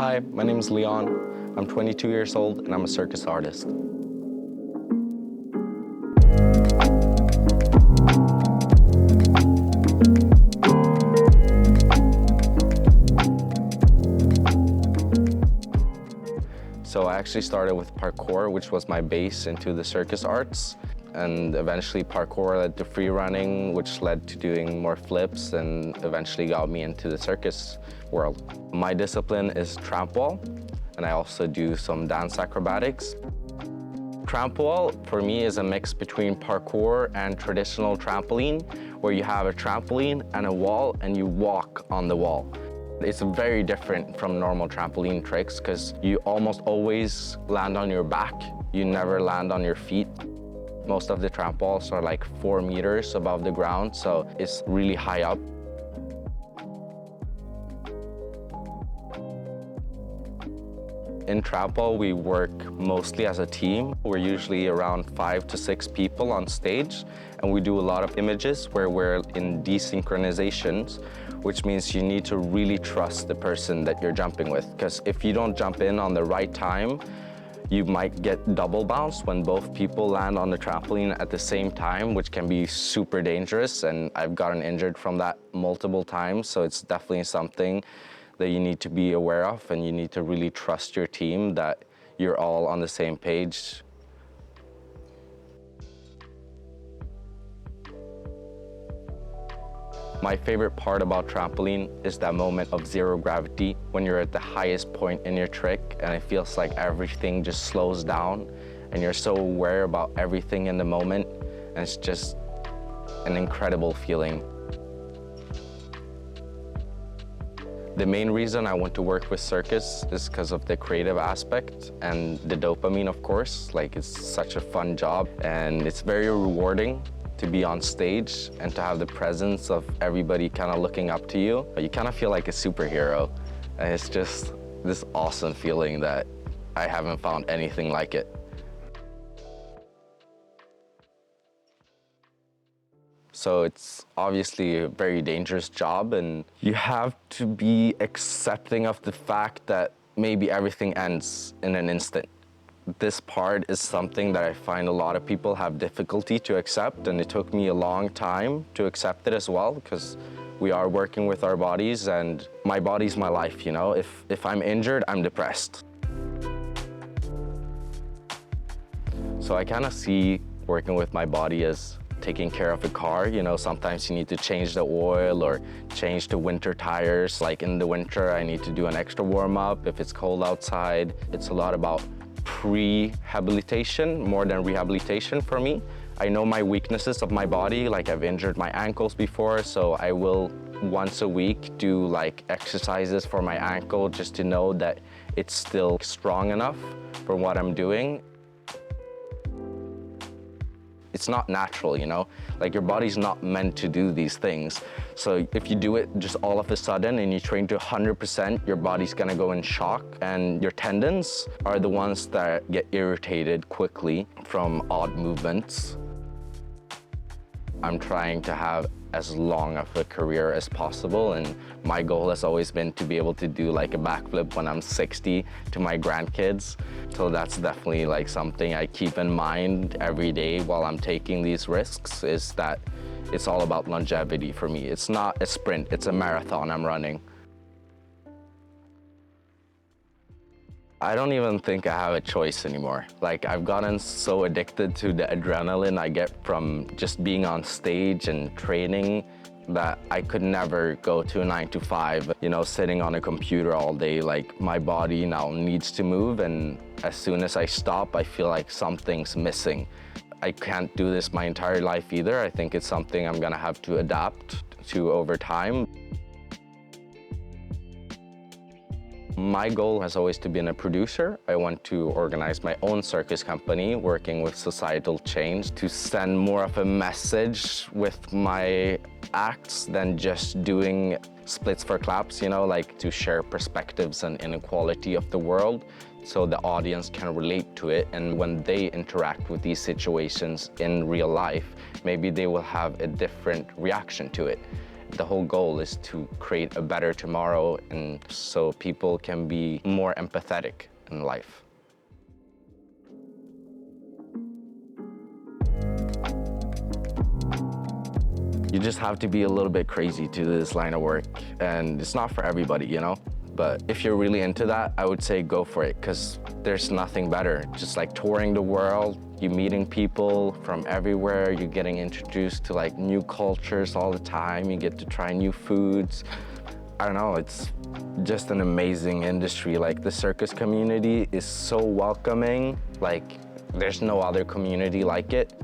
Hi, my name is Leon. I'm 22 years old and I'm a circus artist. So I actually started with parkour, which was my base into the circus arts. And eventually parkour led to free running, which led to doing more flips and eventually got me into the circus world. My discipline is trampwall, and I also do some dance acrobatics. Trampwall, for me, is a mix between parkour and traditional trampoline, where you have a trampoline and a wall and you walk on the wall. It's very different from normal trampoline tricks because you almost always land on your back. You never land on your feet. Most of the tramp walls are like 4 meters above the ground, so it's really high up. In trampwall, we work mostly as a team. We're usually around 5 to 6 people on stage, and we do a lot of images where we're in desynchronizations, which means you need to really trust the person that you're jumping with, because if you don't jump in on the right time, you might get double bounced when both people land on the trampoline at the same time, which can be super dangerous, and I've gotten injured from that multiple times, so it's definitely something that you need to be aware of, and you need to really trust your team that you're all on the same page. My favorite part about trampoline is that moment of zero gravity when you're at the highest point in your trick and it feels like everything just slows down and you're so aware about everything in the moment, and it's just an incredible feeling. The main reason I want to work with circus is because of the creative aspect and the dopamine, of course. Like, it's such a fun job and it's very rewarding to be on stage and to have the presence of everybody kind of looking up to you. You kind of feel like a superhero, and it's just this awesome feeling that I haven't found anything like it. So it's obviously a very dangerous job, and you have to be accepting of the fact that maybe everything ends in an instant. This part is something that I find a lot of people have difficulty to accept, and it took me a long time to accept it as well, because we are working with our bodies, and my body's my life, you know? If I'm injured, I'm depressed. So I kind of see working with my body as taking care of a car. You know, sometimes you need to change the oil or change the winter tires. Like in the winter, I need to do an extra warm-up if it's cold outside. It's a lot about pre-habilitation more than rehabilitation for me. I know my weaknesses of my body, like I've injured my ankles before, so I will once a week do like exercises for my ankle just to know that it's still strong enough for what I'm doing. It's not natural, you know? Like, your body's not meant to do these things. So if you do it just all of a sudden and you train to 100%, your body's gonna go in shock, and your tendons are the ones that get irritated quickly from odd movements. I'm trying to have as long of a career as possible, and my goal has always been to be able to do like a backflip when I'm 60 to my grandkids. So that's definitely like something I keep in mind every day while I'm taking these risks, is that it's all about longevity for me. It's not a sprint, it's a marathon I'm running. I don't even think I have a choice anymore. Like, I've gotten so addicted to the adrenaline I get from just being on stage and training that I could never go to a 9 to 5, you know, sitting on a computer all day. Like, my body now needs to move, and as soon as I stop, I feel like something's missing. I can't do this my entire life either. I think it's something I'm gonna have to adapt to over time. My goal has always to be a producer. I want to organize my own circus company, working with societal change to send more of a message with my acts than just doing splits for claps, you know, like to share perspectives and inequality of the world so the audience can relate to it. And when they interact with these situations in real life, maybe they will have a different reaction to it. The whole goal is to create a better tomorrow, and so people can be more empathetic in life. You just have to be a little bit crazy to do this line of work, and it's not for everybody, you know? But if you're really into that, I would say go for it, because there's nothing better. Just like touring the world, you're meeting people from everywhere, you're getting introduced to like new cultures all the time, you get to try new foods. I don't know, it's just an amazing industry. Like the circus community is so welcoming, like there's no other community like it.